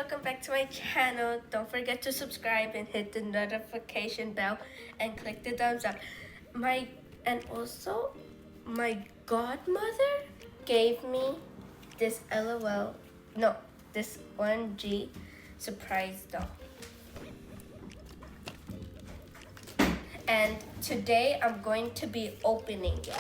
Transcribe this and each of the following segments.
welcome back to my channel. Don't forget to subscribe and hit the notification bell and click the thumbs up. Also my godmother gave me this this 1G surprise doll. And today I'm going to be opening it.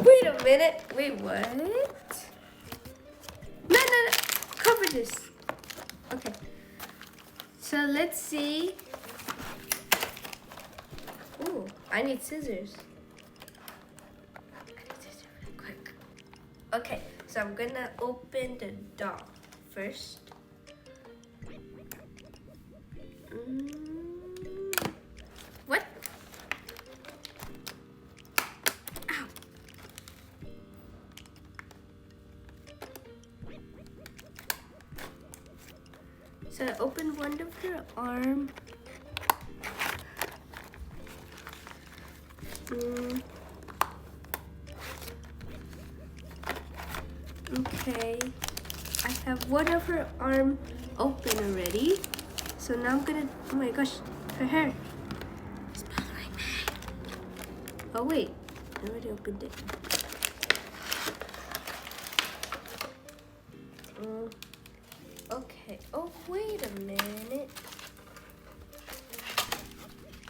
Wait a minute. Wait, what? No. Cover this. Okay. So let's see. Ooh, I need scissors. Real quick. Okay, so I'm gonna open the doll first. What? Ow. So I opened one of her arm. Okay, I have one of her arm open already. So now I'm gonna, oh my gosh, her hair is bothering me. Oh wait, I already opened it. Okay, oh wait a minute.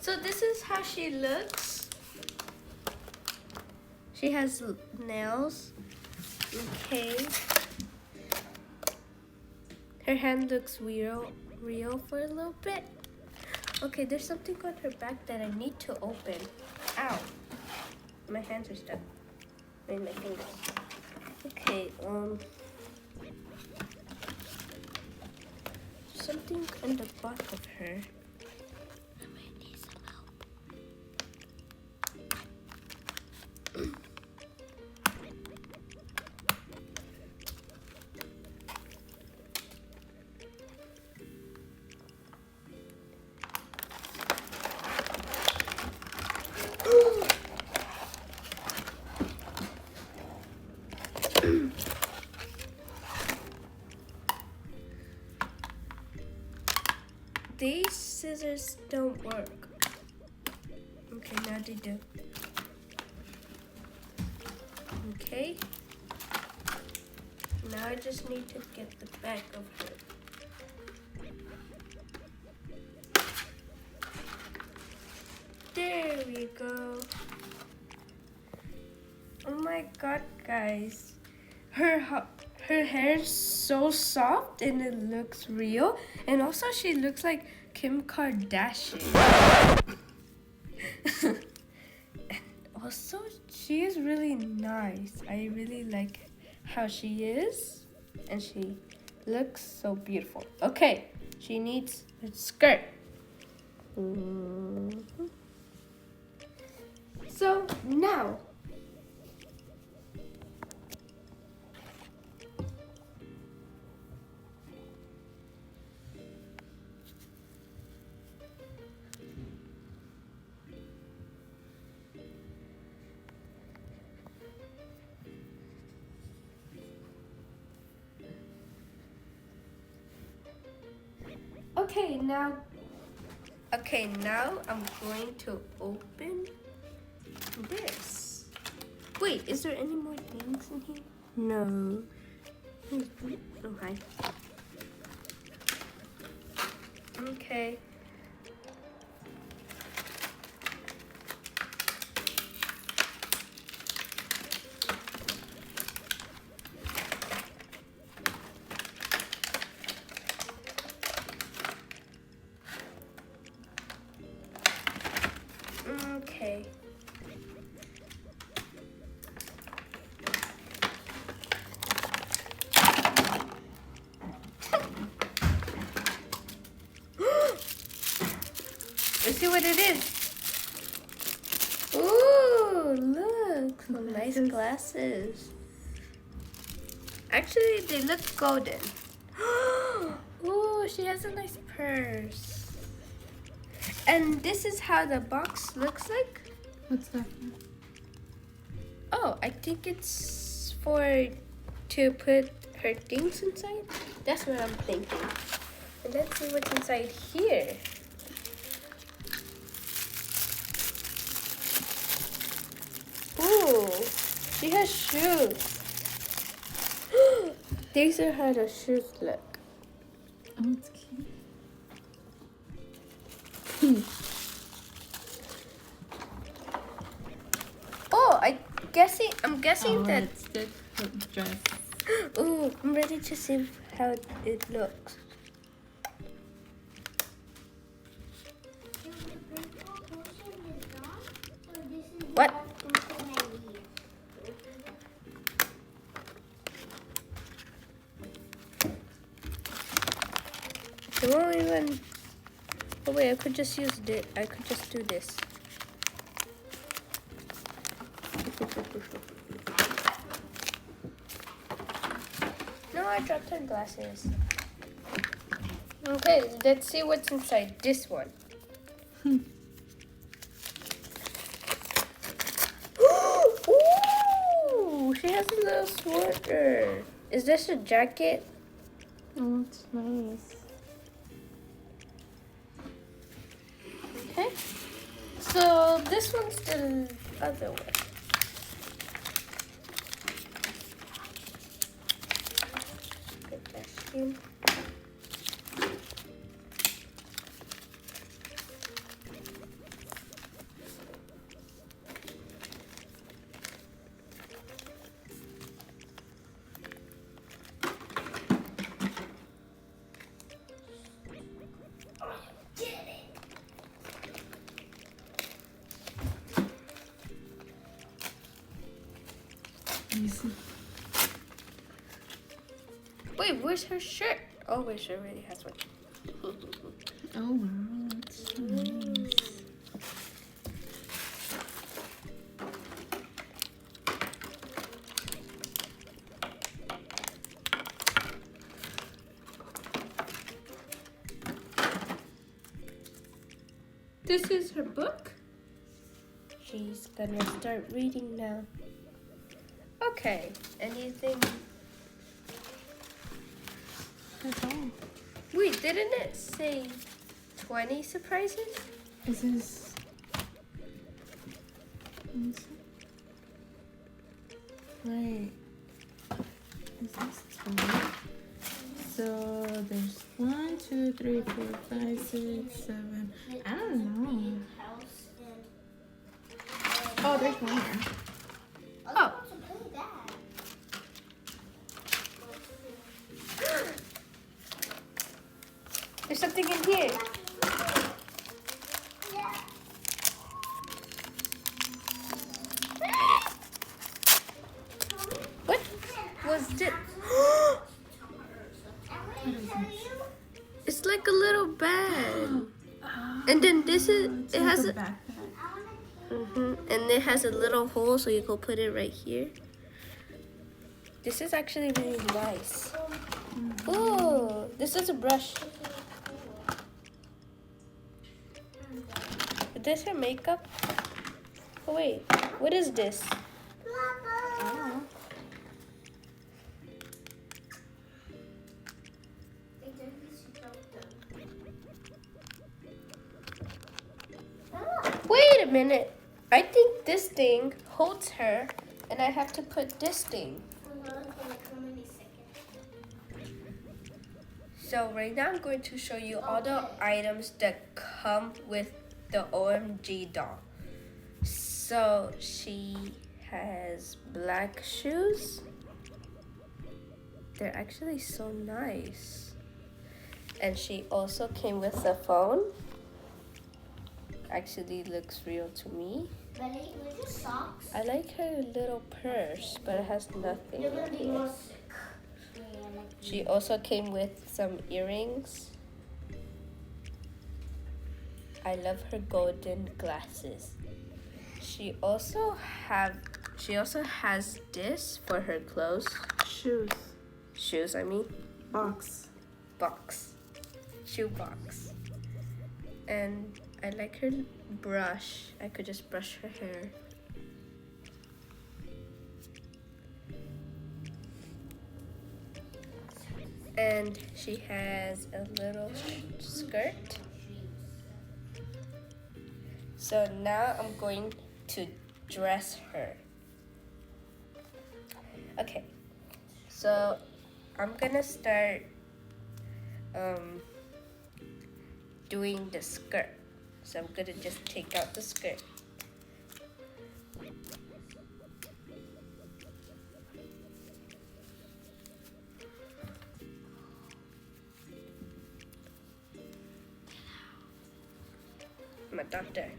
So this is how she looks. She has nails. Okay. Her hand looks real for a little bit. Okay, there's something on her back that I need to open. Ow. My hands are stuck. My fingers. Okay, something on the back of her. I might need some help. These scissors don't work. Okay, now they do. Okay. Now I just need to get the back of her. There we go. Oh my god, guys. Her hair is so soft and it looks real. And also she looks like Kim Kardashian. And also she is really nice. I really like how she is. And she looks so beautiful. Okay, she needs a skirt. So now, Okay, now I'm going to open this. Wait, is there any more things in here? No. Oh, hi. Okay. what it is. Ooh, look. Some nice glasses. Actually, they look golden. Ooh, she has a nice purse. And this is how the box looks like. What's that? Oh, I think it's to put her things inside. That's what I'm thinking. And let's see what's inside here. Ooh, she has shoes. These are how the shoes look. Oh, it's cute. Oh, I'm guessing that. It's the dress. Ooh, I'm ready to see how it looks. What? It won't even. Oh wait, I could just use this. I could just do this. No, I dropped her glasses. Okay, let's see what's inside this one. Ooh, she has a little sweater. Is this a jacket? Oh, it's nice. Okay. So this one's the other one. Put that in. Easy. Wait, where's her shirt? Oh, wait, she already has one. Oh wow, it's so nice. This is her book. She's gonna start reading now. Okay, anything? That's all. Wait, didn't it say 20 surprises? This is. Let me see. Wait. Is this 20? So there's 1, 2, 3, 4, 5, 6, 7. I don't know. Oh, there's more. Oh. There's something in here. What was this? It's like a little bag. And then this is, it has a, backpack. and it has a little hole so you can put it right here. This is actually really nice. Oh, this is a brush. Is this her makeup? Oh wait, what is this? Oh. Wait a minute. I think this thing holds her, and I have to put this thing. So right now I'm going to show you all the items that come with the OMG doll. So she has black shoes. They're actually so nice. And she also came with a phone. Actually looks real to me. I like her little purse, but it has nothing in here. She also came with some earrings. I love her golden glasses. She also has this for her clothes. Shoes, I mean. Box. Shoe box. And I like her brush. I could just brush her hair. And she has a little skirt. So now I'm going to dress her. Okay, so I'm gonna start doing the skirt. So I'm gonna just take out the skirt. My doctor.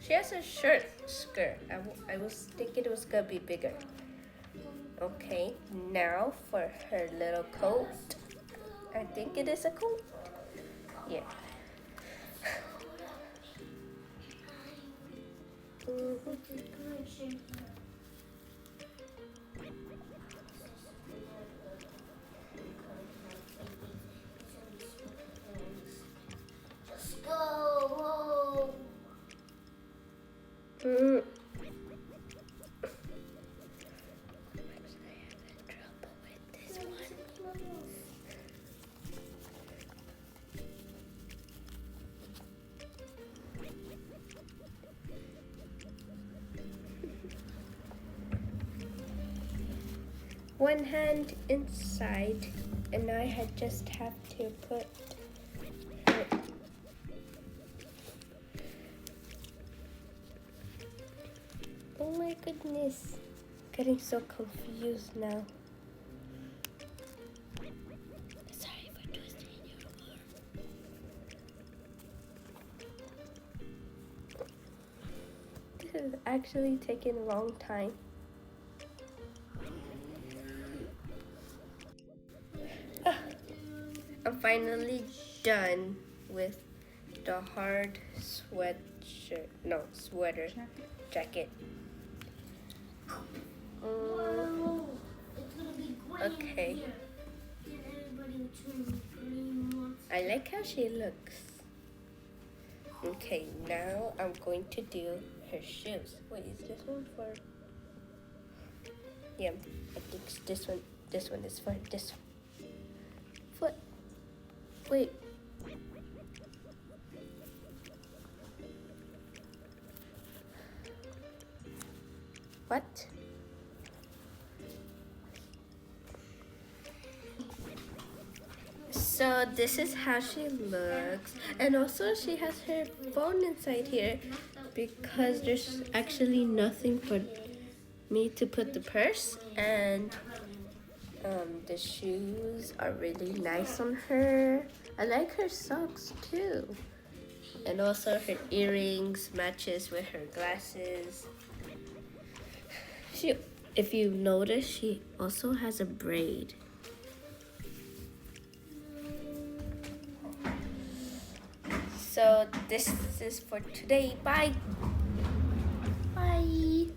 She has a short skirt. I was thinking it was gonna be bigger. Okay, now for her little coat. I think it is a coat. Yeah. Just go. Mm. One hand inside, and I just have to put her. Oh my goodness, getting so confused now. Sorry for twisting your arm. This is actually taking a long time. I'm finally done with the hard sweater jacket. Whoa. It's gonna be great. Okay. Here. Get everybody to green ones. I like how she looks. Okay, now I'm going to do her shoes. Wait, is this one for? Yeah, I think it's this one. This one is for this foot. Wait. What? So this is how she looks, and also she has her phone inside here because there's actually nothing for me to put the purse, and the shoes are really nice on her. I like her socks too, and also her earrings matches with her glasses. If you notice, she also has a braid. So this is for today. Bye. Bye.